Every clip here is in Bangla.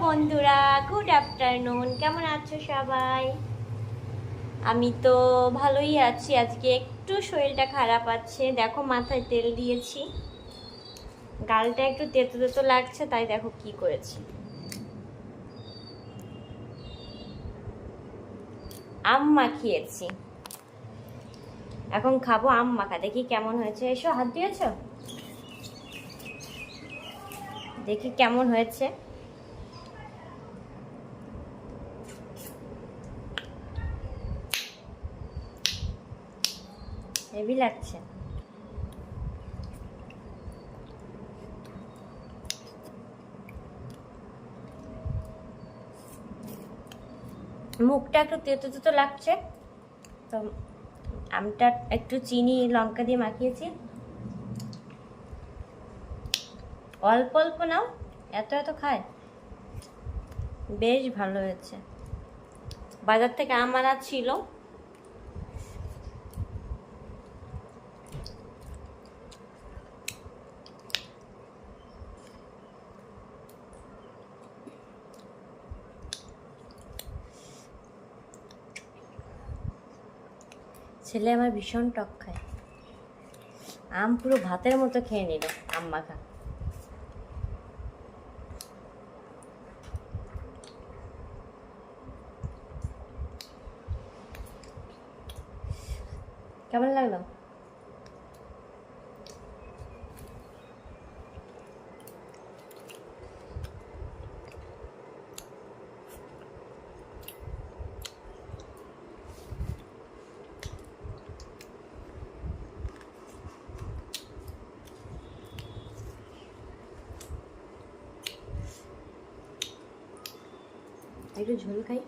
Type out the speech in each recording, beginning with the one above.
বন্ধুরা, গুড আফটারনুন। কেমন আছো সবাই? আমি তো ভালোই আছি। আজকে একটু শরীরটা খারাপ আছে। দেখো, মাথায় তেল দিয়েছি, গালটা একটু তেতো তেতো লাগছে, তাই দেখো কি করেছি, আম মাখিয়েছি। এখন খাবো আম মাখা। দেখি কেমন হয়েছে। এসো, হাত দিয়েছ, দেখি কেমন হয়েছে। হেভি লাগছে। মুখটা একটু তেতো তেতো লাগছে, তো আমটা একটু চিনি লঙ্কা দিয়ে মাখিয়েছি। অল্প অল্প নাও, এত এত খায়। বেশ ভালো হয়েছে। বাজার থেকে আম আনা ছিল, ছেলে আমার ভীষণ টক খায়। আম পুরো ভাতের মতো খেয়ে নিল আম মাখা। কেমন লাগলো? একটু ঝোল খাই।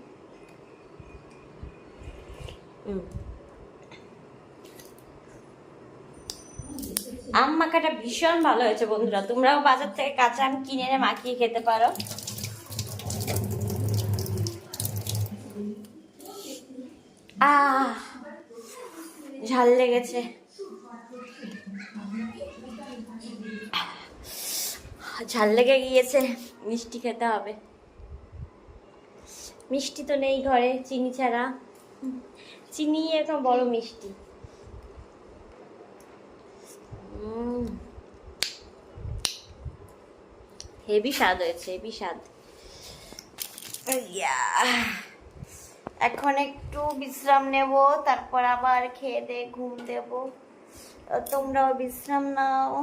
আম মাখাটা ভীষণ ভালো হয়েছে বন্ধুরা। তোমরাও বাজার থেকে কাঁচা আম কিনে এনে মাখিয়ে খেতে পারো। ঝাল লেগেছে। ঝাল লেগে গিয়েছে, মিষ্টি খেতে হবে। মিষ্টি তো নেই ঘরে, চিনি ছাড়া। চিনি এখন বড় মিষ্টি। হেভি স্বাদ হয়েছে, হেভি স্বাদ। এখন একটু বিশ্রাম নেব, তারপর আবার খেয়ে দিয়ে ঘুম দেব। তোমরাও বিশ্রাম নাও।